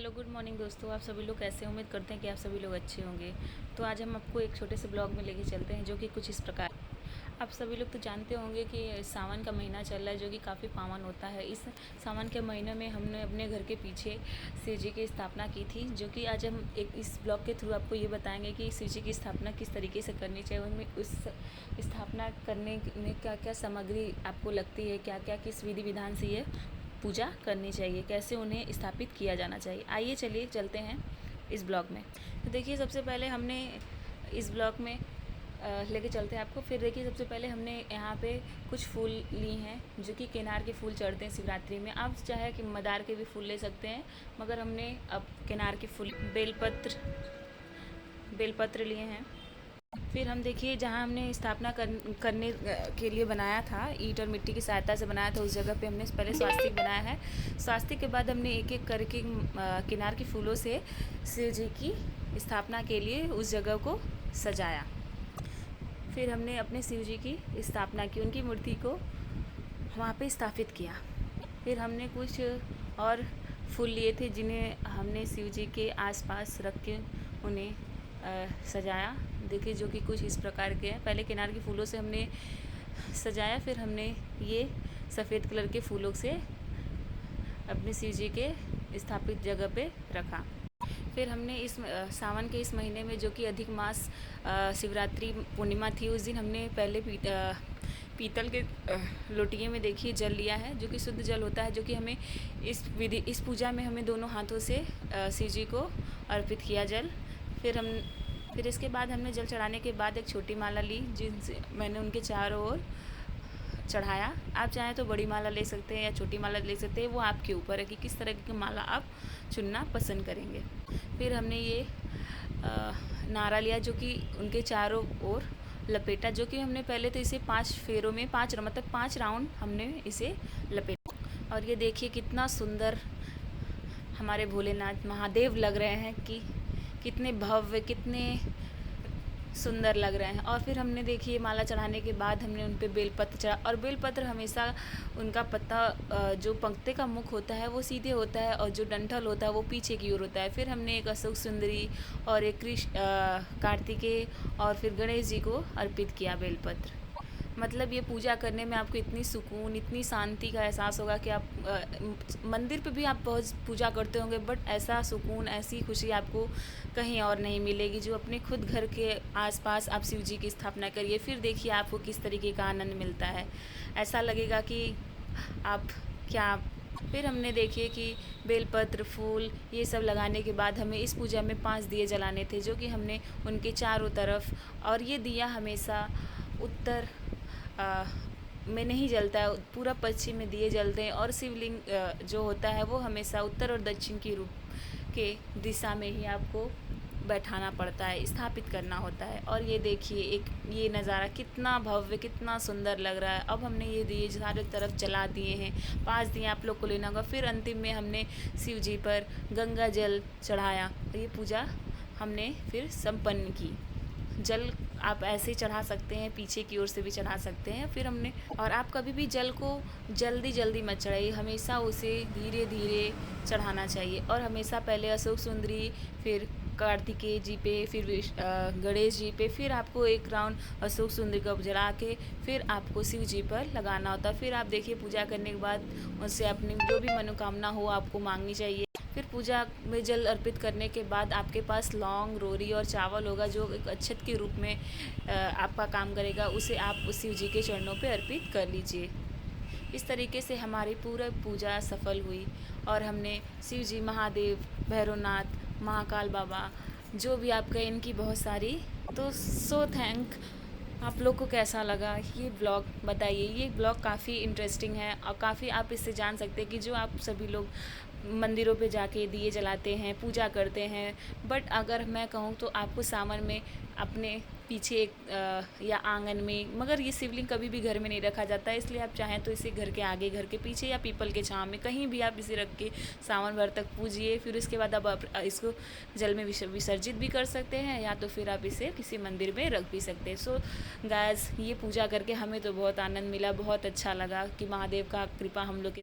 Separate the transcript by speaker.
Speaker 1: Hello good morning दोस्तों। आप सभी लोग कैसे हैं? उम्मीद करते हैं कि आप सभी लोग अच्छे होंगे। तो आज हम आपको एक छोटे से ब्लॉग में लेके चलते हैं जो कि कुछ इस प्रकार। आप सभी लोग तो जानते होंगे कि सावन का महीना चल रहा है जो कि काफ़ी पावन होता है। इस सावन के महीने में हमने अपने घर के पीछे शिव जी की स्थापना की थी, जो कि आज हम एक इस ब्लॉग के थ्रू आपको ये बताएंगे कि शिव जी की स्थापना किस तरीके से करनी चाहिए, उनमें उस स्थापना करने में क्या क्या सामग्री आपको लगती है, क्या क्या किस विधि विधान से ये पूजा करनी चाहिए, कैसे उन्हें स्थापित किया जाना चाहिए। आइए चलिए चलते हैं इस ब्लॉग में। तो देखिए सबसे पहले हमने इस ब्लॉग में लेके चलते हैं आपको। फिर देखिए सबसे पहले हमने यहाँ पे कुछ फूल ली हैं जो कि किनार के फूल चढ़ते हैं शिवरात्रि में। आप चाहे कि मदार के भी फूल ले सकते हैं, मगर हमने अब किनार के फूल बेलपत्र लिए हैं। फिर हम देखिए जहाँ हमने स्थापना करने के लिए बनाया था, ईंट और मिट्टी की सहायता से बनाया था, उस जगह पे हमने पहले स्वास्तिक बनाया है। स्वास्तिक के बाद हमने एक एक करके किनार के फूलों से शिव जी की स्थापना के लिए उस जगह को सजाया। फिर हमने अपने शिव जी की स्थापना की, उनकी मूर्ति को वहाँ पे स्थापित किया। फिर हमने कुछ और फूल लिए थे जिन्हें हमने शिव जी के आसपास रख के उन्हें सजाया। देखिए जो कि कुछ इस प्रकार के हैं। पहले किनार के फूलों से हमने सजाया, फिर हमने ये सफ़ेद कलर के फूलों से अपने शिव जी के स्थापित जगह पे रखा। फिर हमने इस सावन के इस महीने में जो कि अधिक मास शिवरात्रि पूर्णिमा थी, उस दिन हमने पहले पीतल के लोटिये में देखिए जल लिया है, जो कि शुद्ध जल होता है, जो कि हमें इस पूजा में हमें दोनों हाथों से शिव जी को अर्पित किया जल। फिर इसके बाद हमने जल चढ़ाने के बाद एक छोटी माला ली, जिनसे मैंने उनके चारों ओर चढ़ाया। आप चाहें तो बड़ी माला ले सकते हैं या छोटी माला ले सकते हैं, वो आपके ऊपर है कि किस तरह की माला आप चुनना पसंद करेंगे। फिर हमने ये नारा लिया जो कि उनके चारों ओर लपेटा, जो कि हमने पहले तो इसे 5 फेरों में 5 राउंड हमने इसे लपेटा। और ये देखिए कितना सुंदर हमारे भोलेनाथ महादेव लग रहे हैं कि कितने भव्य, कितने सुंदर लग रहे हैं। और फिर हमने देखिए माला चढ़ाने के बाद हमने उन पे बेलपत्र चढ़ा, और बेलपत्र हमेशा उनका पत्ता जो पंक्ति का मुख होता है वो सीधे होता है और जो डंठल होता है वो पीछे की ओर होता है। फिर हमने एक अशोक सुंदरी और एक कार्तिकेय और फिर गणेश जी को अर्पित किया बेलपत्र। मतलब ये पूजा करने में आपको इतनी सुकून, इतनी शांति का एहसास होगा कि आप मंदिर पे भी आप बहुत पूजा करते होंगे, बट ऐसा सुकून, ऐसी खुशी आपको कहीं और नहीं मिलेगी जो अपने खुद घर के आसपास आप शिव जी की स्थापना करिए। फिर देखिए आपको किस तरीके का आनंद मिलता है, ऐसा लगेगा कि आप क्या। फिर हमने देखिए कि बेलपत्र, फूल ये सब लगाने के बाद हमें इस पूजा में 5 दिए जलाने थे, जो कि हमने उनके चारों तरफ, और ये दिया हमेशा उत्तर में नहीं जलता है, पूरा पश्चिम में दिए जलते हैं। और शिवलिंग जो होता है वो हमेशा उत्तर और दक्षिण की रूप के दिशा में ही आपको बैठाना पड़ता है, स्थापित करना होता है। और ये देखिए ये नज़ारा कितना भव्य, कितना सुंदर लग रहा है। अब हमने ये दिए चारों तरफ जला दिए हैं, 5 दिए आप लोग को लेना होगा। फिर अंतिम में हमने शिव जी पर गंगा जल चढ़ाया, ये पूजा हमने फिर संपन्न की। जल आप ऐसे चढ़ा सकते हैं, पीछे की ओर से भी चढ़ा सकते हैं। फिर हमने, और आप कभी भी जल को जल्दी मत चढ़ाइए, हमेशा उसे धीरे धीरे चढ़ाना चाहिए। और हमेशा पहले अशोक सुंदरी, फिर कार्तिकेय जी पे, फिर गणेश जी पे, फिर आपको एक राउंड अशोक सुंदरी को जला के फिर आपको शिव जी पर लगाना होता है। फिर आप देखिए पूजा करने के बाद उनसे अपनी जो भी मनोकामना हो आपको मांगनी चाहिए। फिर पूजा में जल अर्पित करने के बाद आपके पास लौंग, रोरी और चावल होगा, जो एक अक्षत के रूप में आपका काम करेगा, उसे आप शिव जी के चरणों पे अर्पित कर लीजिए। इस तरीके से हमारी पूरा पूजा सफल हुई, और हमने शिव जी, महादेव, भैरवनाथ, महाकाल बाबा, जो भी आप कहें, इनकी बहुत सारी तो थैंक। आप लोग को कैसा लगा ये ब्लॉग बताइए। ये ब्लॉग काफ़ी इंटरेस्टिंग है और काफ़ी आप इससे जान सकते हैं कि जो आप सभी लोग मंदिरों पे जाके दिए जलाते हैं, पूजा करते हैं, बट अगर मैं कहूँ तो आपको सावन में अपने पीछे या आंगन में, मगर ये शिवलिंग कभी भी घर में नहीं रखा जाता है, इसलिए आप चाहें तो इसे घर के आगे, घर के पीछे या पीपल के छांव में कहीं भी आप इसे रख के सावन भर तक पूजिए। फिर उसके बाद आप इसको जल में विसर्जित भी कर सकते हैं, या तो फिर आप इसे किसी मंदिर में रख भी सकते हैं। सो गाइस, ये पूजा करके हमें तो बहुत आनंद मिला, बहुत अच्छा लगा कि महादेव का कृपा हम लोग के